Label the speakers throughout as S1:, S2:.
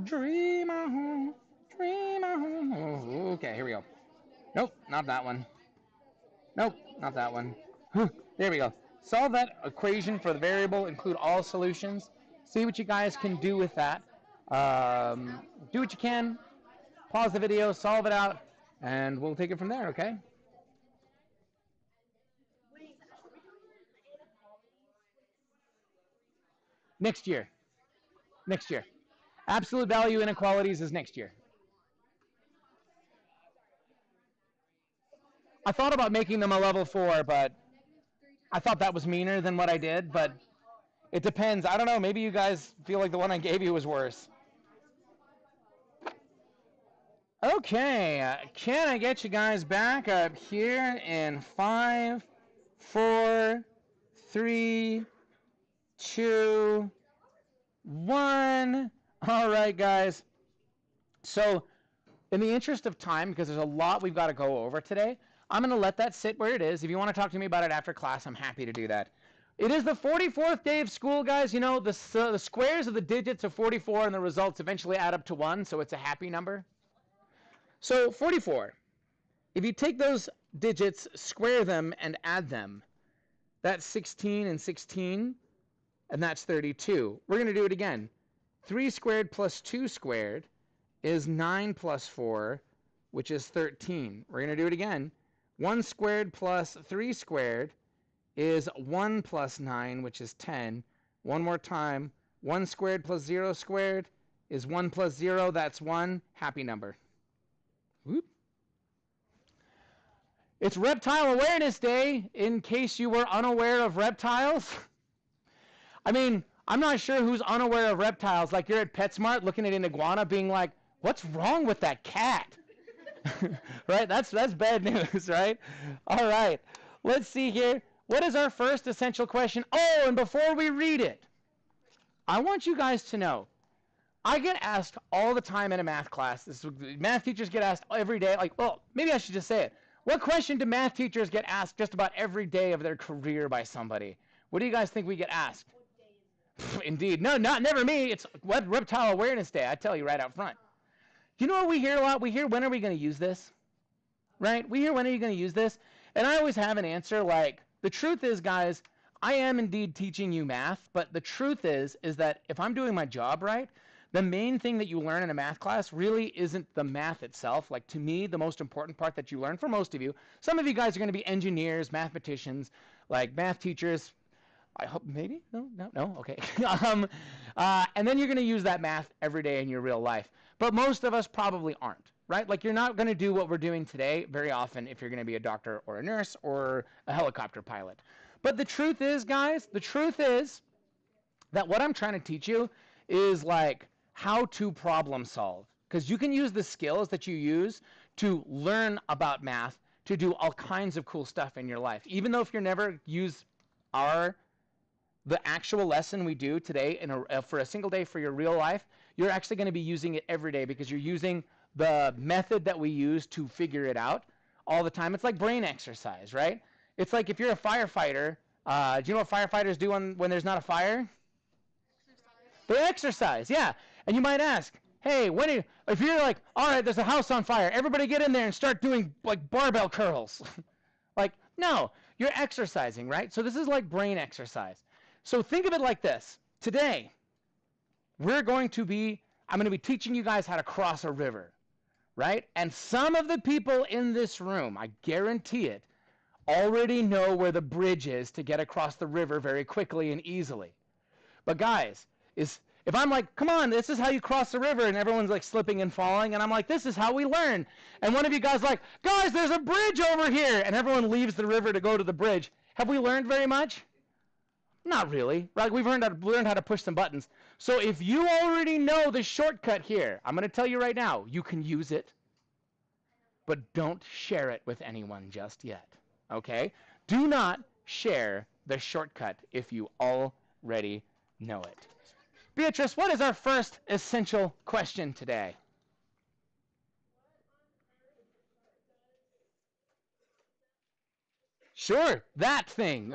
S1: Dream on, dream on. Okay, here we go. Nope, not that one. Nope, not that one. There we go. Solve that equation for the variable, include all solutions. See what you guys can do with that. Do what you can. Pause the video, solve it out, and we'll take it from there, okay? Next year. Next year. Absolute value inequalities is next year. I thought about making them a level 4, but I thought that was meaner than what I did, but it depends. I don't know. Maybe you guys feel like the one I gave you was worse. Okay, can I get you guys back up here in 5, 4, 3, 2, 1? All right, guys. So, in the interest of time, because there's a lot we've got to go over today, I'm going to let that sit where it is. If you want to talk to me about it after class, I'm happy to do that. It is the 44th day of school, guys. You know, the squares of the digits of 44 and the results eventually add up to 1, so it's a happy number. So 44, if you take those digits, square them, and add them, that's 16 and 16, and that's 32. We're going to do it again. 3 squared plus 2 squared is 9 plus 4, which is 13. We're going to do it again. 1 squared plus 3 squared is 1 plus 9, which is 10. One more time. 1 squared plus 0 squared is 1 plus 0, that's 1. Happy number. Whoop. It's Reptile Awareness Day, in case you were unaware of reptiles. I mean, I'm not sure who's unaware of reptiles. Like you're at PetSmart looking at an iguana being like, what's wrong with that cat? Right? That's bad news, right? All right. Let's see here. What is our first essential question? Oh, and before we read it, I want you guys to know, I get asked all the time in a math class. Math teachers get asked every day. Like, well, maybe I should just say it. What question do math teachers get asked just about every day of their career by somebody? What do you guys think we get asked? Indeed. No, never me. It's Reptile Awareness Day. I tell you right out front. You know what we hear a lot? We hear, when are we going to use this? Right? We hear, when are you going to use this? And I always have an answer like, the truth is, guys, I am indeed teaching you math, but the truth is that if I'm doing my job right, the main thing that you learn in a math class really isn't the math itself. Like, to me, the most important part that you learn, for most of you, some of you guys are going to be engineers, mathematicians, like math teachers. I hope, maybe? No, okay. And then you're going to use that math every day in your real life. But most of us probably aren't, right? Like, you're not going to do what we're doing today very often if you're going to be a doctor or a nurse or a helicopter pilot. But the truth is, guys, the truth is that what I'm trying to teach you is like how to problem solve. Because you can use the skills that you use to learn about math to do all kinds of cool stuff in your life. Even though if you never use the actual lesson we do today for a single day for your real life, you're actually going to be using it every day because you're using the method that we use to figure it out all the time. It's like brain exercise, right? It's like if you're a firefighter, do you know what firefighters do when there's not a fire? They exercise, yeah. And you might ask, hey, if you're like, all right, there's a house on fire, everybody get in there and start doing like barbell curls. Like, no, you're exercising, right? So this is like brain exercise. So think of it like this. Today, I'm going to be teaching you guys how to cross a river, right? And some of the people in this room, I guarantee it, already know where the bridge is to get across the river very quickly and easily. But guys, if I'm like, come on, this is how you cross the river, and everyone's like slipping and falling, and I'm like, this is how we learn. And one of you guys like, guys, there's a bridge over here, and everyone leaves the river to go to the bridge. Have we learned very much? Not really. Right? We've learned how to push some buttons. So if you already know the shortcut here, I'm going to tell you right now, you can use it, but don't share it with anyone just yet. Okay? Do not share the shortcut if you already know it. Beatrice, what is our first essential question today? Sure, that thing.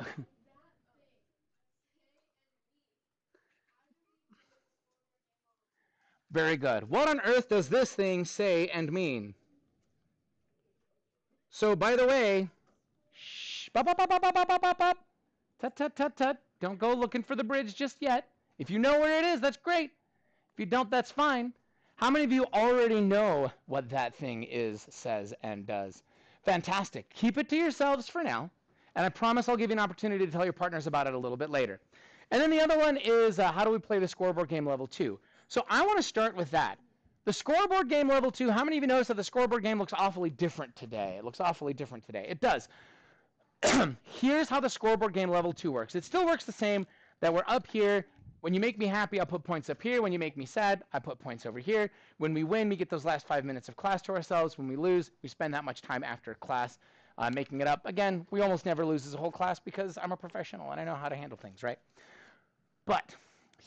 S1: Very good. What on earth does this thing say and mean? So, by the way, shh, bop, bop, bop, bop, bop, bop, bop, bop. Tut, tut, tut, tut. Don't go looking for the bridge just yet. If you know where it is, that's great. If you don't, that's fine. How many of you already know what that thing is, says, and does? Fantastic. Keep it to yourselves for now, and I promise I'll give you an opportunity to tell your partners about it a little bit later. And then the other one is how do we play the scoreboard game level 2? So I want to start with that. The scoreboard game level 2, how many of you noticed that the scoreboard game looks awfully different today? It looks awfully different today. It does. Here's how the scoreboard game level 2 works. It still works the same, that we're up here. When you make me happy, I'll put points up here. When you make me sad, I put points over here. When we win, we get those last 5 minutes of class to ourselves. When we lose, we spend that much time after class making it up. Again, we almost never lose as a whole class because I'm a professional and I know how to handle things, right? But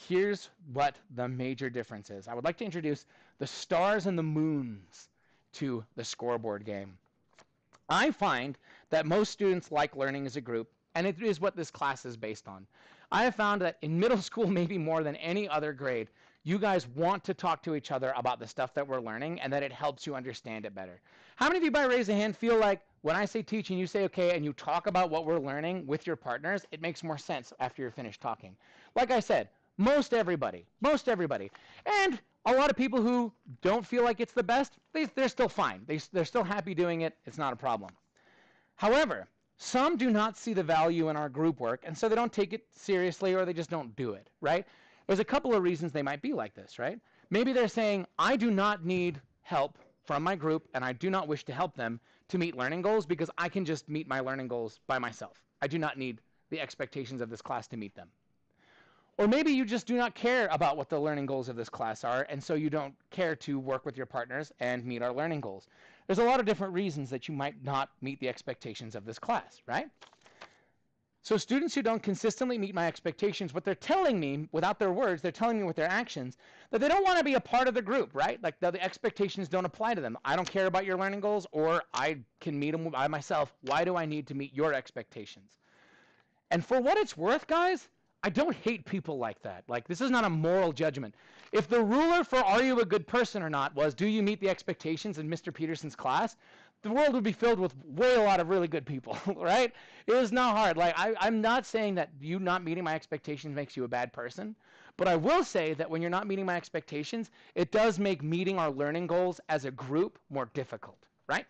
S1: here's what the major difference is. I would like to introduce the stars and the moons to the scoreboard game. I find that most students like learning as a group, and it is what this class is based on. I have found that in middle school, maybe more than any other grade, you guys want to talk to each other about the stuff that we're learning and that it helps you understand it better. How many of you, by raise of hand, feel like when I say teach and you say okay and you talk about what we're learning with your partners, it makes more sense after you're finished talking? Like I said, most everybody. And a lot of people who don't feel like it's the best, they're still fine. They're still happy doing it. It's not a problem. However, some do not see the value in our group work, and so they don't take it seriously or they just don't do it, right? There's a couple of reasons they might be like this, right? Maybe they're saying, I do not need help from my group, and I do not wish to help them to meet learning goals because I can just meet my learning goals by myself. I do not need the expectations of this class to meet them. Or maybe you just do not care about what the learning goals of this class are, and so you don't care to work with your partners and meet our learning goals. There's a lot of different reasons that you might not meet the expectations of this class, right? So students who don't consistently meet my expectations, what they're telling me, without their words, they're telling me with their actions, that they don't want to be a part of the group, right? Like the expectations don't apply to them. I don't care about your learning goals, or I can meet them by myself. Why do I need to meet your expectations? And for what it's worth, guys, I don't hate people like that. Like, this is not a moral judgment. If the ruler for are you a good person or not was do you meet the expectations in Mr. Petersen's class, the world would be filled with way a lot of really good people, right? It is not hard. Like, I'm not saying that you not meeting my expectations makes you a bad person, but I will say that when you're not meeting my expectations, it does make meeting our learning goals as a group more difficult, right?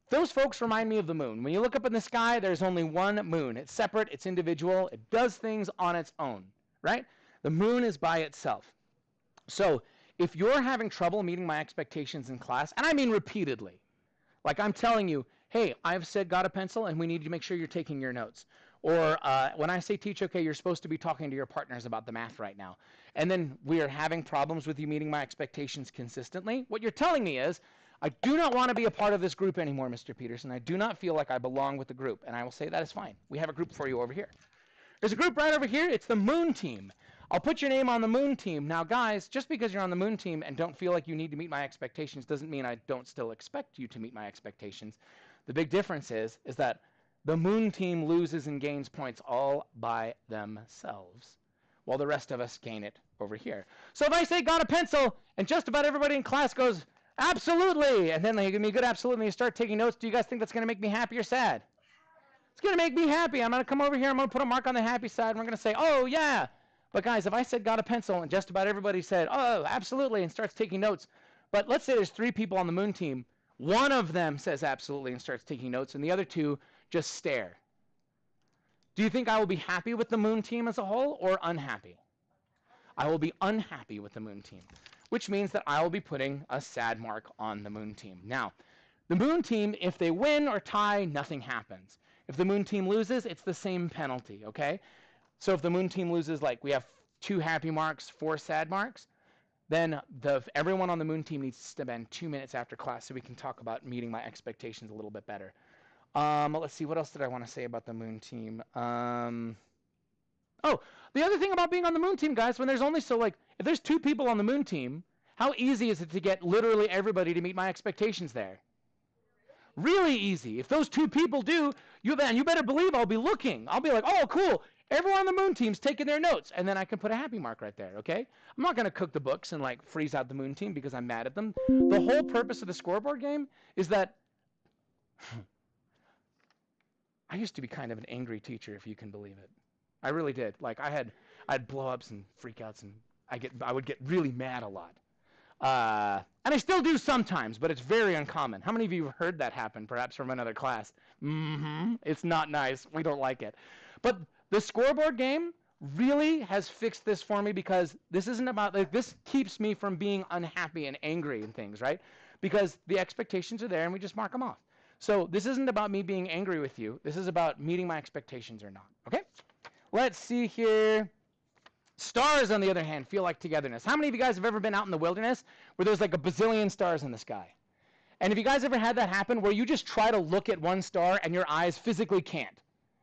S1: Those folks remind me of the moon. When you look up in the sky, there's only one moon. It's separate, it's individual, it does things on its own, right? The moon is by itself. So if you're having trouble meeting my expectations in class, and I mean repeatedly, like I'm telling you, hey, I've said got a pencil and we need to make sure you're taking your notes. Or when I say teach, okay, you're supposed to be talking to your partners about the math right now. And then we are having problems with you meeting my expectations consistently. What you're telling me is, I do not want to be a part of this group anymore, Mr. Petersen. I do not feel like I belong with the group. And I will say that is fine. We have a group for you over here. There's a group right over here. It's the moon team. I'll put your name on the moon team. Now, guys, just because you're on the moon team and don't feel like you need to meet my expectations doesn't mean I don't still expect you to meet my expectations. The big difference is that the moon team loses and gains points all by themselves, while the rest of us gain it over here. So if I say got a pencil and just about everybody in class goes, absolutely, and then they give me a good absolutely and you start taking notes, do you guys think that's going to make me happy or sad? It's going to make me happy. I'm going to come over here, I'm going to put a mark on the happy side, and we're going to say, oh, yeah. But guys, if I said got a pencil and just about everybody said, oh, absolutely, and starts taking notes, but let's say there's 3 people on the moon team, one of them says absolutely and starts taking notes, and the other 2 just stare. Do you think I will be happy with the moon team as a whole or unhappy? I will be unhappy with the moon team, which means that I will be putting a sad mark on the moon team. Now, the moon team, if they win or tie, nothing happens. If the moon team loses, it's the same penalty, okay? So if the moon team loses, like we have 2 happy marks, 4 sad marks, then everyone on the moon team needs to spend 2 minutes after class so we can talk about meeting my expectations a little bit better. Let's see, what else did I want to say about the moon team? Oh, the other thing about being on the moon team, guys, when there's only if there's 2 people on the moon team, how easy is it to get literally everybody to meet my expectations there? Really easy. If those 2 people do, you better believe I'll be looking. I'll be like, oh, cool. everyone on the moon team's taking their notes, and then I can put a happy mark right there, okay? I'm not going to cook the books and like freeze out the moon team because I'm mad at them. The whole purpose of the scoreboard game is that I used to be kind of an angry teacher, if you can believe it. I really did. Like I'd blow ups and freakouts, and I would get really mad a lot. And I still do sometimes, but it's very uncommon. How many of you have heard that happen, perhaps from another class? It's not nice. We don't like it. But the scoreboard game really has fixed this for me because this isn't about, like, this keeps me from being unhappy and angry and things, right? Because the expectations are there and we just mark them off. So this isn't about me being angry with you. This is about meeting my expectations or not, okay? Let's see here. Stars, on the other hand, feel like togetherness. How many of you guys have ever been out in the wilderness where there's like a bazillion stars in the sky? And have you guys ever had that happen where you just try to look at one star and your eyes physically can't?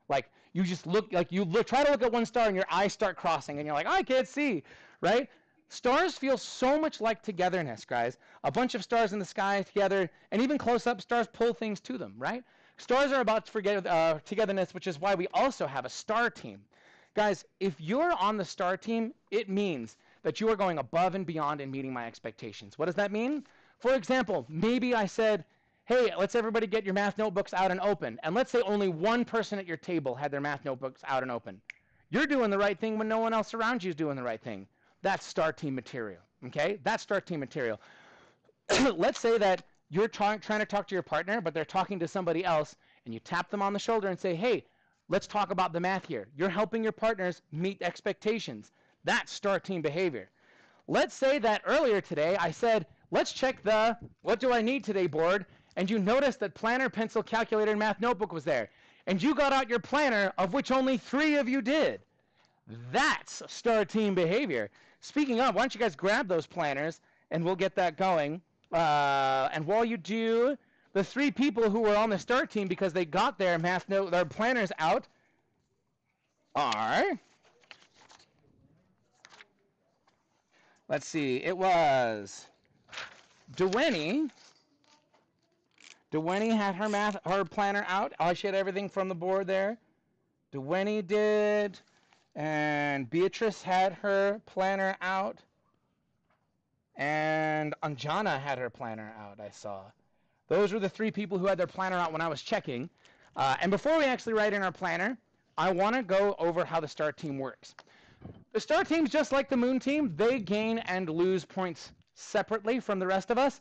S1: Like you just look, like try to look at one star and your eyes start crossing and you're like, oh, I can't see, right? Stars feel so much like togetherness, guys. A bunch of stars in the sky together, and even close-up, stars pull things to them, right? Stars are about togetherness, which is why we also have a star team. Guys, if you're on the star team, it means that you are going above and beyond in meeting my expectations. What does that mean? For example, maybe I said, hey, let's everybody get your math notebooks out and open. And let's say only one person at your table had their math notebooks out and open. You're doing the right thing when no one else around you is doing the right thing. That's star team material, okay? That's star team material. Let's say that you're trying to talk to your partner, but they're talking to somebody else, and you tap them on the shoulder and say, hey, let's talk about the math here. You're helping your partners meet expectations. That's star team behavior. Let's say that earlier today I said, let's check the what do I need today board, and you noticed that planner, pencil, calculator, and math notebook was there. And you got out your planner, of which only 3 of you did. That's star team behavior. Speaking of, why don't you guys grab those planners, and we'll get that going. And while you do, the 3 people who were on the star team because they got their their planners out are, let's see, it was Dewenny. Dewenny had her planner out. Oh, she had everything from the board there. Dewenny did. And Beatrice had her planner out. And Anjana had her planner out, I saw. Those were the 3 people who had their planner out when I was checking. And before we actually write in our planner, I want to go over how the star team works. The star team's just like the moon team. They gain and lose points separately from the rest of us.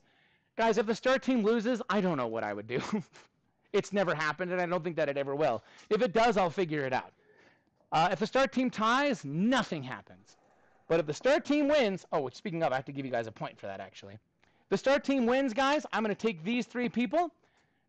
S1: Guys, if the star team loses, I don't know what I would do. It's never happened, and I don't think that it ever will. If it does, I'll figure it out. If the star team ties, nothing happens. But if the star team wins, oh, speaking of, I have to give you guys a point for that, actually. The star team wins, guys. I'm going to take these 3 people,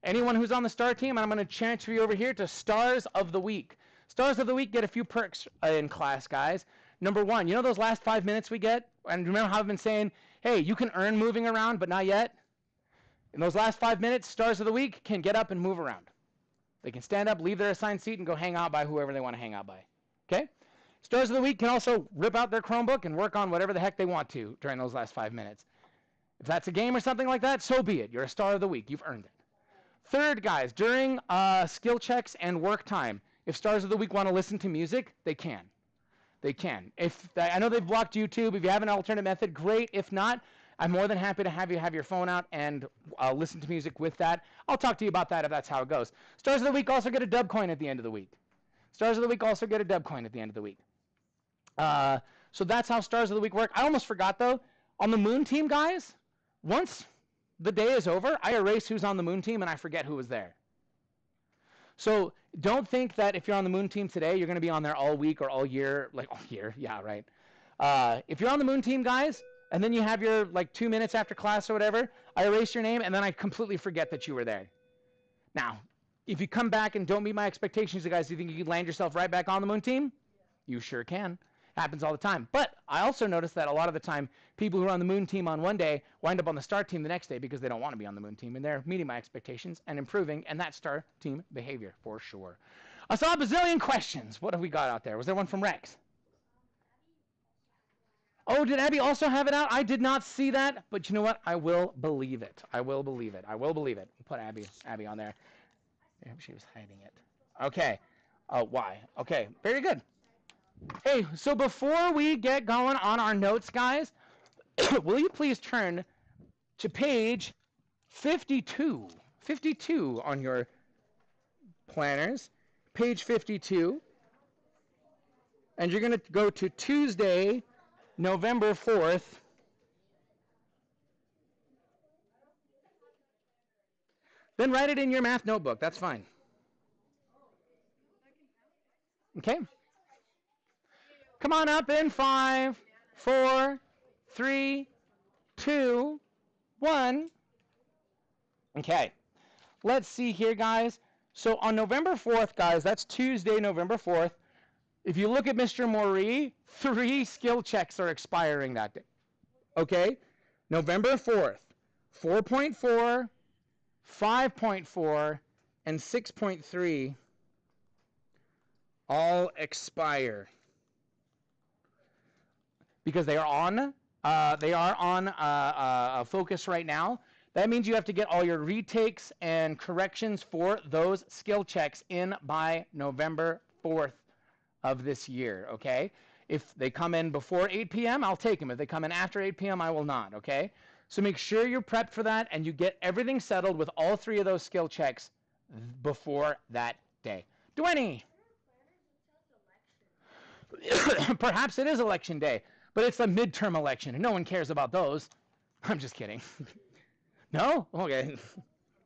S1: anyone who's on the star team, and I'm going to transfer you over here to Stars of the Week. Stars of the Week get a few perks in class, guys. Number 1, you know those last 5 minutes we get? And remember how I've been saying, hey, you can earn moving around, but not yet? In those last 5 minutes, Stars of the Week can get up and move around. They can stand up, leave their assigned seat, and go hang out by whoever they want to hang out by. Okay? Stars of the Week can also rip out their Chromebook and work on whatever the heck they want to during those last 5 minutes. If that's a game or something like that, so be it. You're a Star of the Week. You've earned it. Third, guys, during skill checks and work time, if Stars of the Week want to listen to music, they can. They can. I know they've blocked YouTube. If you have an alternate method, great. If not, I'm more than happy to have you have your phone out and listen to music with that. I'll talk to you about that if that's how it goes. Stars of the Week also get a dub coin at the end of the week. Stars of the Week also get a dub coin at the end of the week. So that's how Stars of the Week work. I almost forgot, though. On the Moon team, guys, once the day is over, I erase who's on the Moon team and I forget who was there. So don't think that if you're on the Moon team today, you're going to be on there all week or all year. Like, all year, yeah, right. If you're on the Moon team, guys, and then you have your, 2 minutes after class or whatever, I erase your name and then I completely forget that you were there. Now, if you come back and don't meet my expectations, guys, do you think you can land yourself right back on the Moon team? You sure can. Happens all the time. But I also noticed that a lot of the time, people who are on the Moon team on one day wind up on the Star team the next day because they don't want to be on the Moon team, and they're meeting my expectations and improving, and that's Star team behavior for sure. I saw a bazillion questions. What have we got out there? Was there one from Rex? Oh, did Abby also have it out? I did not see that, but you know what? I will believe it. I will believe it. I will believe it. Put Abby on there. She was hiding it. Okay. Why? Okay. Very good. Hey, so before we get going on our notes, guys, will you please turn to page 52? 52 on your planners. Page 52. And you're going to go to Tuesday, November 4th. Then write it in your math notebook. That's fine. Okay? Come on up in 5, 4, 3, 2, 1. Okay. Let's see here, guys. So on November 4th, guys, that's Tuesday, November 4th. If you look at Mr. Maury, 3 skill checks are expiring that day. Okay? November 4th, 4.4, 5.4, and 6.3 all expire because they are on focus right now. That means you have to get all your retakes and corrections for those skill checks in by November 4th of this year, okay? If they come in before 8 p.m., I'll take them. If they come in after 8 p.m., I will not, okay? So make sure you're prepped for that and you get everything settled with all 3 of those skill checks before that day. Dwayne! Perhaps it is election day, but it's a midterm election and no one cares about those. I'm just kidding. No? Okay.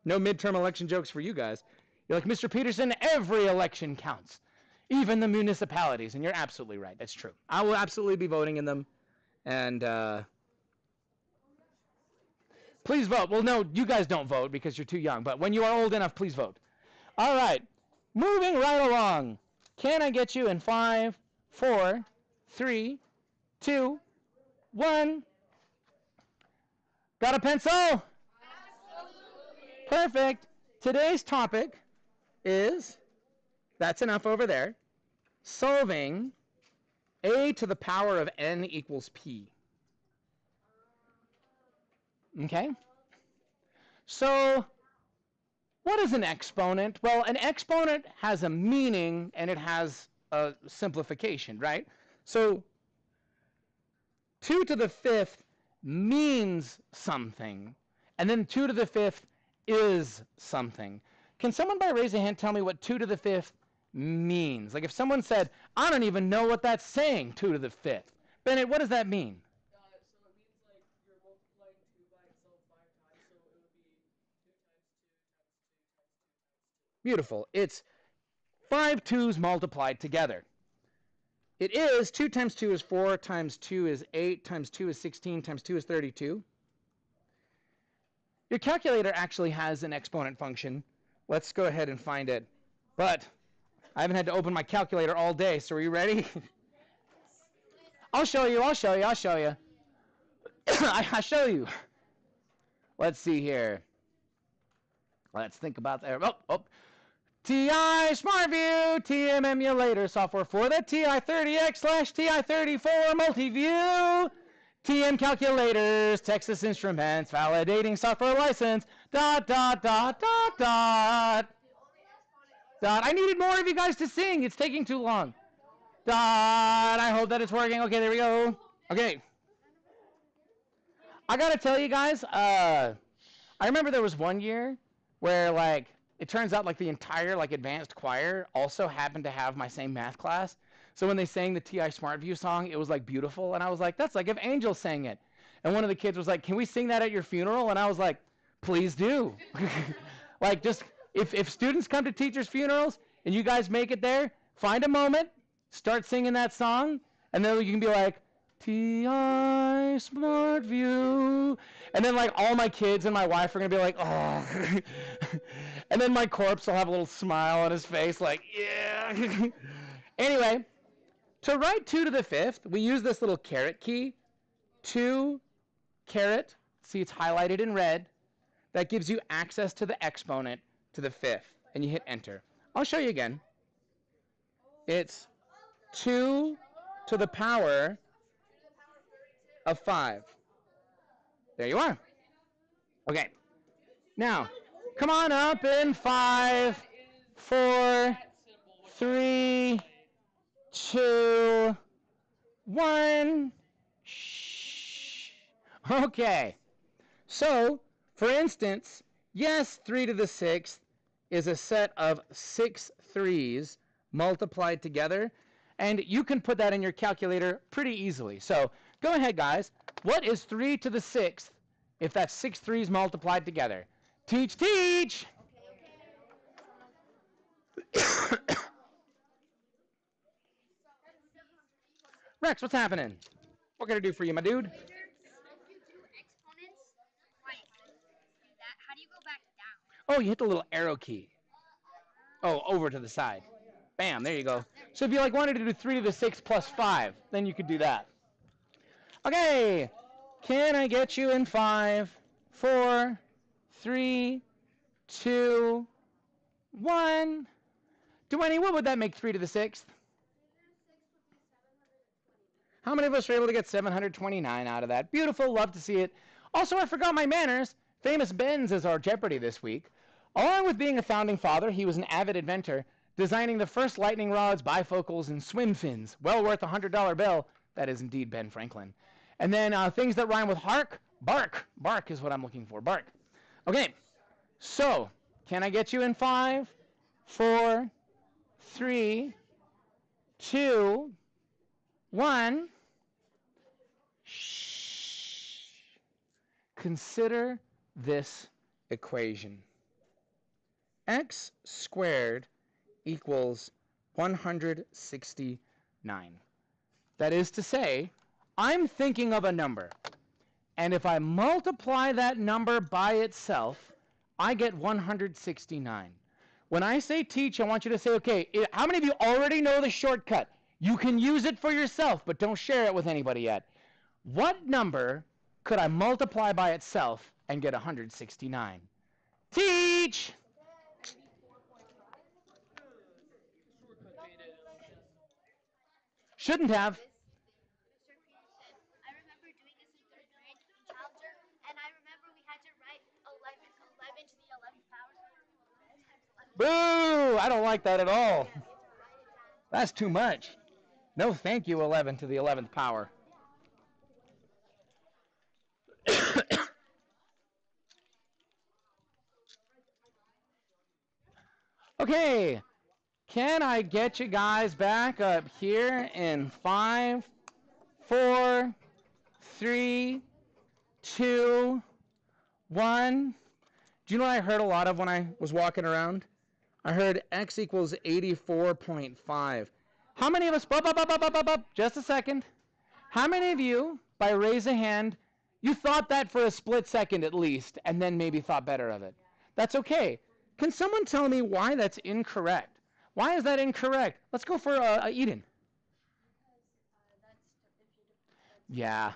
S1: No midterm election jokes for you guys. You're like, Mr. Petersen, every election counts, even the municipalities. And you're absolutely right. That's true. I will absolutely be voting in them. And please vote. Well, no, you guys don't vote because you're too young. But when you are old enough, please vote. All right. Moving right along. Can I get you in 5, 4, 3, 2, 1? Got a pencil? Absolutely. Perfect. Today's topic is, that's enough over there, solving a to the power of n equals p. Okay? So, what is an exponent? Well, an exponent has a meaning and it has a simplification, right? So, 2 to the 5th means something, and then 2 to the 5th is something. Can someone by raise a hand tell me what 2 to the 5th means? Like if someone said, I don't even know what that's saying, 2 to the 5th. Bennett, what does that mean?
S2: So it means like you're multiplying 2 by itself 5 times, so it would be 2 times 2 times 2 times 2 times 2.
S1: Beautiful. It's 5 2's multiplied together. It is 2 times 2 is 4, times 2 is 8, times 2 is 16, times 2 is 32. Your calculator actually has an exponent function. Let's go ahead and find it. But I haven't had to open my calculator all day, so are you ready? I'll show you. I'll show you. I'll show you. I'll show you. Let's see here. Let's think about that. Oh. TI SmartView, TM emulator software for the TI-30X/TI-34 multi-view. TM calculators, Texas Instruments, validating software license, ... I needed more of you guys to sing. It's taking too long. I hope that it's working. Okay, there we go. Okay. I gotta tell you guys, I remember there was one year where like it turns out like the entire like advanced choir also happened to have my same math class. So when they sang the TI SmartView song, it was like beautiful, and I was like, that's like if Angel sang it. And one of the kids was like, can we sing that at your funeral? And I was like, please do. Like just if students come to teachers' funerals and you guys make it there, find a moment, start singing that song, and then you can be like, TI SmartView. And then like all my kids and my wife are going to be like, oh. And then my corpse will have a little smile on his face like, yeah. Anyway, to write 2 to the 5th, we use this little caret key. 2 caret, see it's highlighted in red. That gives you access to the exponent to the 5th. And you hit enter. I'll show you again. It's 2 to the power of 5. There you are. Okay. Now, come on up in 5, 4, 3, 2, 1. Shh. Okay. So, for instance, yes, 3 to the 6th is a set of 6 threes multiplied together, and you can put that in your calculator pretty easily. So, go ahead, guys. What is 3 to the 6th if that's 6 threes multiplied together? Teach, teach! Rex, what's happening? What can I do for you, my dude?
S3: If you do exponents twice, do that. How do you go back down?
S1: Oh, you hit the little arrow key. Oh, over to the side. Bam, there you go. So if you like wanted to do 3 to the 6 plus 5, then you could do that. Okay, can I get you in 5, 4, 3, 2, 1? Dwayne, what would that make 3 to the 6th? How many of us were able to get 729 out of that? Beautiful, love to see it. Also, I forgot my manners. Famous Benz is our Jeopardy this week. Along with being a founding father, he was an avid inventor, designing the first lightning rods, bifocals, and swim fins. Well worth a $100 bill. That is indeed Ben Franklin. And then things that rhyme with hark, bark. Bark is what I'm looking for, bark. Okay, so can I get you in 5, 4, 3, 2, 1? Shh. Consider this equation. X squared equals 169. That is to say, I'm thinking of a number, and if I multiply that number by itself, I get 169. When I say teach, I want you to say, okay, how many of you already know the shortcut? You can use it for yourself, but don't share it with anybody yet. What number could I multiply by itself and get 169? Teach! Shouldn't have.
S3: Mr. Peterson, I remember doing this in third grade in Challenger, and I remember we had to write 11 to the 11th power.
S1: Boo! I don't like that at all. That's too much. No thank you, 11 to the 11th power. Okay, can I get you guys back up here in 5, 4, 3, 2, 1? Do you know what I heard a lot of when I was walking around? I heard x equals 84.5. How many of us, just a second. How many of you, by raise a hand, you thought that for a split second at least, and then maybe thought better of it? That's okay. Can someone tell me why that's incorrect? Why is that incorrect? Let's go for Eden. Yeah.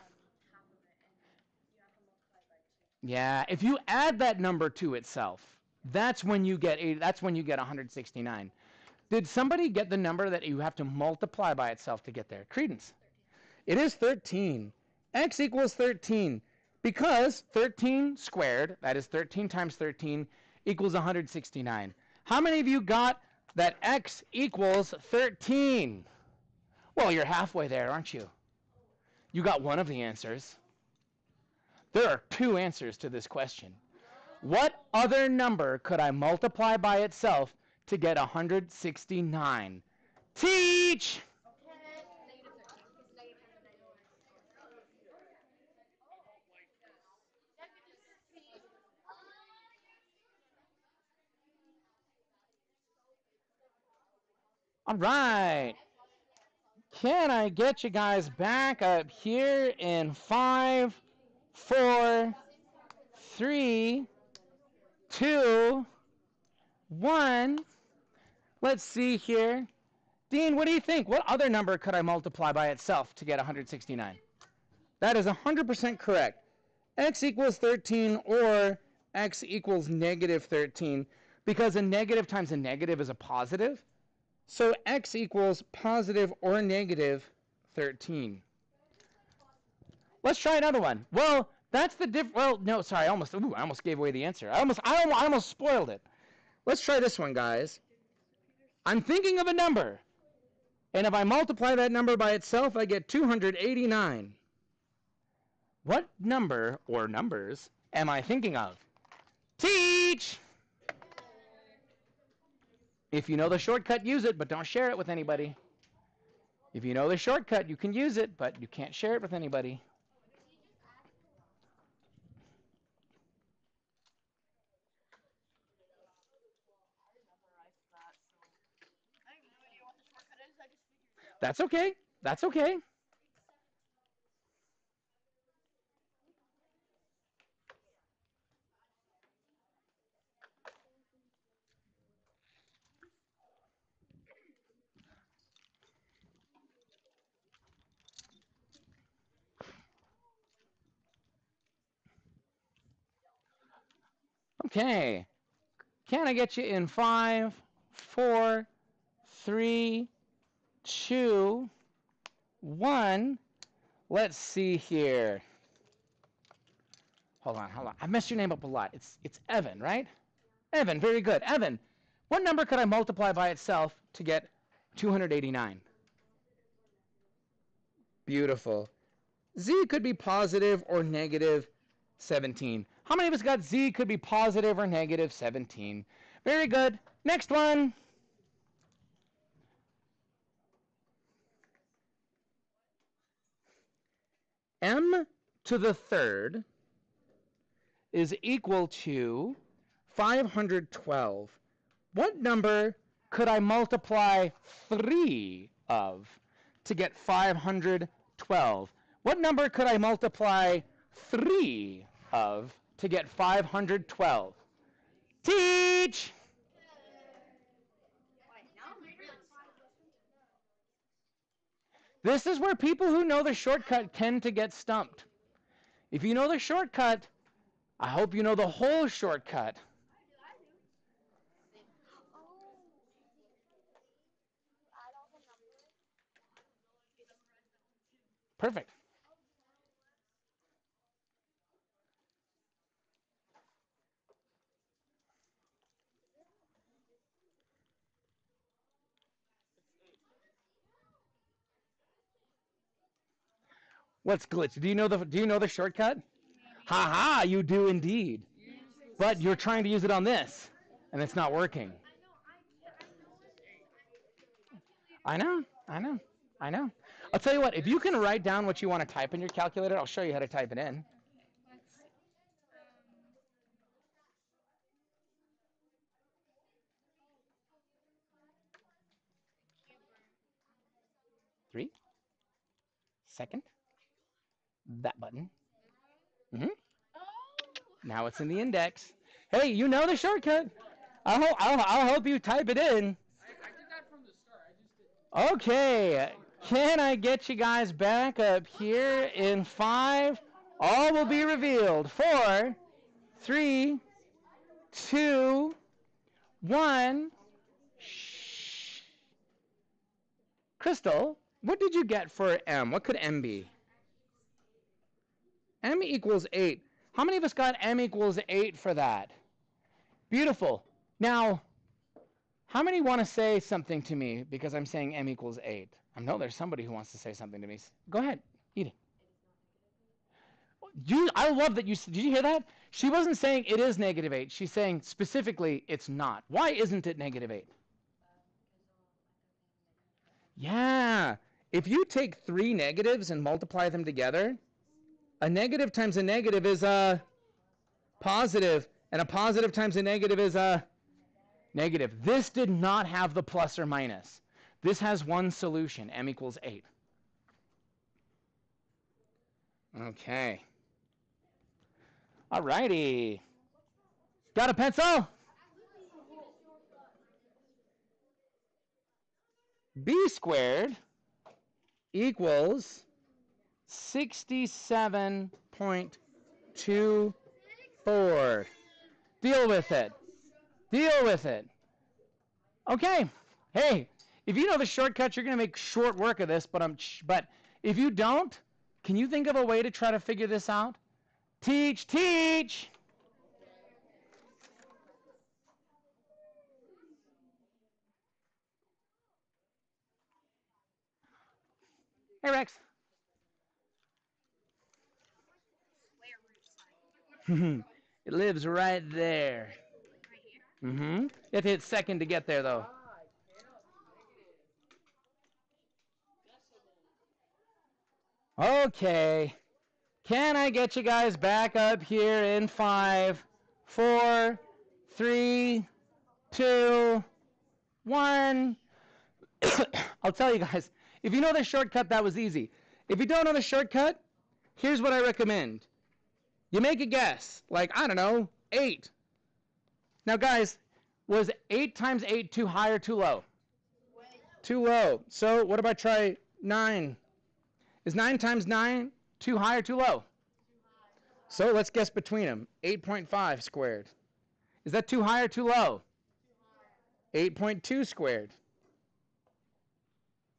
S1: Yeah, if you add that number to itself, that's when you get 169. Did somebody get the number that you have to multiply by itself to get there? Credence. It is 13. X equals 13 because 13 squared, that is 13 times 13, equals 169. How many of you got that x equals 13? Well, you're halfway there, aren't you? You got one of the answers. There are two answers to this question. What other number could I multiply by itself to get 169? Teach! All right. Can I get you guys back up here in 5, 4, 3, 2, 1? Let's see here. Dean, what do you think? What other number could I multiply by itself to get 169? That is 100% correct. X equals 13 or x equals negative 13 because a negative times a negative is a positive. So x equals positive or negative 13. Let's try another one. Well, that's the well, no, sorry, I almost gave away the answer. I almost spoiled it. Let's try this one, guys. I'm thinking of a number, And if I multiply that number by itself, I get 289. What number or numbers am I thinking of? Teach! If you know the shortcut, use it, but don't share it with anybody. If you know the shortcut, you can use it, but you can't share it with anybody.
S3: I have no idea what the shortcut is. I just figured it out.
S1: That's okay. That's okay. Okay. Can I get you in 5, 4, 3, 2, 1? Let's see here. Hold on, hold on. I messed your name up a lot. It's Evan, right? Evan, very good. Evan, what number could I multiply by itself to get 289? Beautiful. Z could be positive or negative 17. How many of us got Z could be positive or negative 17? Very good. Next one. M to the third is equal to 512. What number could I multiply 3 of to get 512? What number could I multiply 3 of to get 512? Teach! This is where people who know the shortcut tend to get stumped. If you know the shortcut, I hope you know the whole shortcut. Perfect. What's glitch? Do you know the shortcut? Ha ha, you do indeed. But you're trying to use it on this, and it's not working. I know, I know, I know. I'll tell you what, if you can write down what you want to type in your calculator, I'll show you how to type it in. Three, second, that button. Mm-hmm. Now it's in the index. Hey, you know the shortcut. I'll help you type it in.
S2: I did that from the start. I just didn't.
S1: Okay, can I get you guys back up here in 5? All will be revealed. 4, 3, 2, 1. Shh. Crystal, what did you get for M? What could M be? M equals 8. How many of us got M equals 8 for that? Beautiful. Now, how many want to say something to me because I'm saying M equals 8? I know there's somebody who wants to say something to me. Go ahead, eat it. I love that you. Did you hear that? She wasn't saying it is negative 8. She's saying specifically it's not. Why isn't it negative 8? Yeah. If you take 3 negatives and multiply them together, a negative times a negative is a positive, and a positive times a negative is a negative. This did not have the plus or minus. This has one solution, M equals 8. Okay. All righty. Got a pencil? B squared equals 67.24. Deal with it. Deal with it. Okay. Hey, if you know the shortcut, you're going to make short work of this, but if you don't, can you think of a way to try to figure this out? Teach, teach. Hey, Rex.
S3: Square root sign.
S1: It lives right there.
S3: Right here.
S1: You have to hit second to get there, though. Okay. Can I get you guys back up here in 5, 4, 3, 2, 1? I'll tell you guys, if you know the shortcut, that was easy. If you don't know the shortcut, here's what I recommend. You make a guess, like, I don't know, 8. Now, guys, was 8 times 8 too high or too low? Too low. So what if I try 9? Is 9 times 9 too high or too low? So let's guess between them. 8.5 squared. Is that too high or too low? 8.2 squared.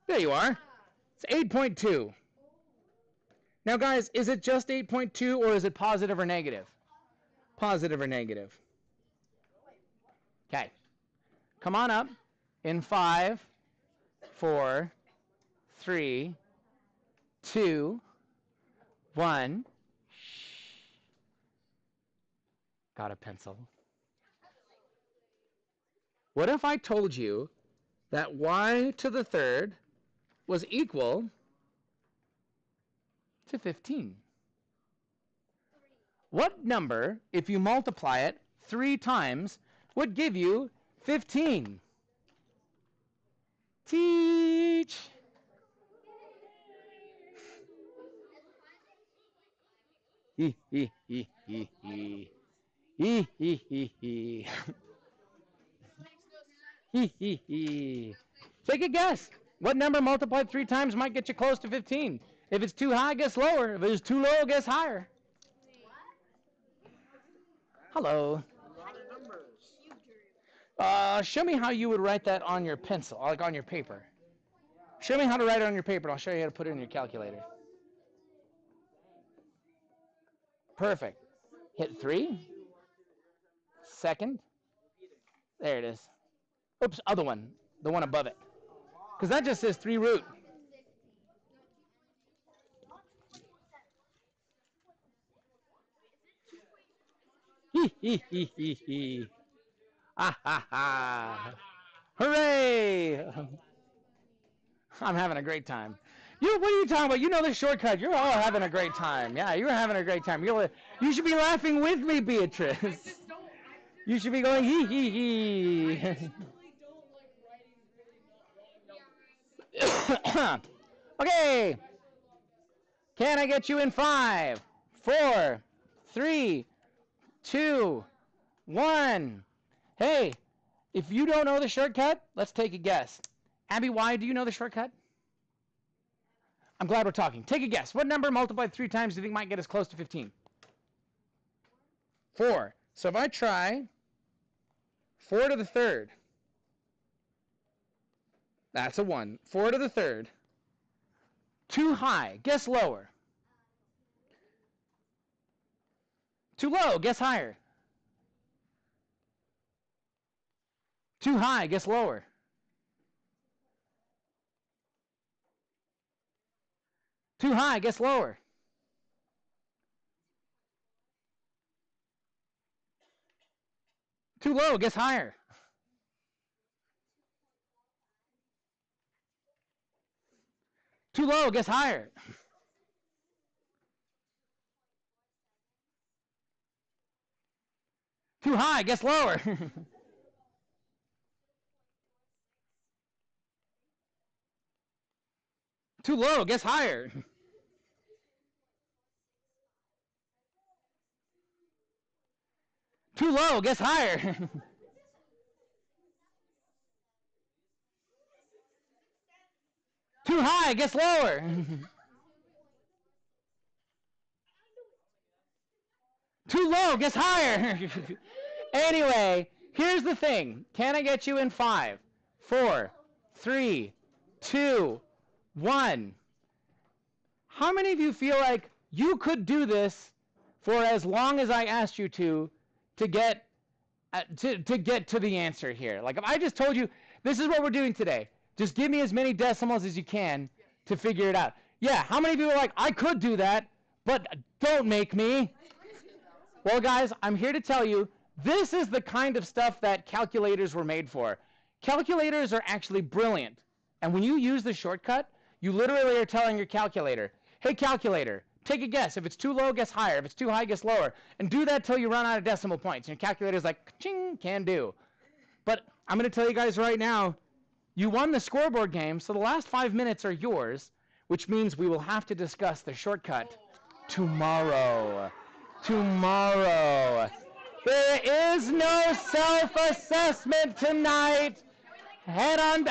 S1: There you are. It's 8.2. Now, guys, is it just 8.2 or is it positive or negative? Positive or negative? Okay. Come on up in 5, 4, 3, 2, 1. Got a pencil. What if I told you that y to the third was equal to 15? What number, if you multiply it 3 times, would give you 15? Teach. Hee hee hee hee hee. Hee hee hee hee. Hee hee hee. Take a guess. What number multiplied 3 times might get you close to 15? If it's too high, guess lower. If it's too low, guess higher. Hello. Show me how you would write that on your pencil, like on your paper. Show me how to write it on your paper, and I'll show you how to put it in your calculator. Perfect. Hit 3. Second. There it is. Oops, other one. The one above it. Because that just says 3 root. Hee hee hee hee hee. Ah ha ha. Hooray! I'm having a great time. What are you talking about? You know the shortcut. You're all having a great time. Yeah, you're having a great time. You should be laughing with me, Beatrice. You should be going hee hee hee. Okay. Can I get you in 5, 4, 3, 2, 1? Hey, if you don't know the shortcut, let's take a guess. Abby, why do you know the shortcut? I'm glad we're talking. Take a guess. What number multiplied 3 times do you think might get us close to 15? 4. So if I try 4 to the third, that's a 1. 4 to the third. Too high. Guess lower. Too low. Guess higher. Too high. Guess lower. Too high. Guess lower. Too low. Guess higher. Too low. Guess higher. Too high. Guess lower. Too low. Guess higher. Too low. Guess higher. Too high. Guess lower. Too low. Guess higher. Anyway, here's the thing. Can I get you in 5, 4, 3, 2, 1? How many of you feel like you could do this for as long as I asked you to get to get to the answer here? Like if I just told you this is what we're doing today, just give me as many decimals as you can to figure it out. Yeah, how many people are like, I could do that, but don't make me? Well, guys, I'm here to tell you, this is the kind of stuff that calculators were made for. Calculators are actually brilliant. And when you use the shortcut, you literally are telling your calculator, hey, calculator, take a guess. If it's too low, guess higher. If it's too high, guess lower. And do that till you run out of decimal points. And your calculator's like, ching, can do. But I'm going to tell you guys right now, you won the scoreboard game, so the last 5 minutes are yours, which means we will have to discuss the shortcut tomorrow. Tomorrow. There is no self-assessment tonight. Head on,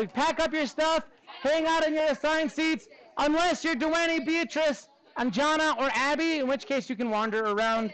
S1: pack up your stuff, hang out in your assigned seats, unless you're Duane, Beatrice, Anjana, or Abby, in which case you can wander around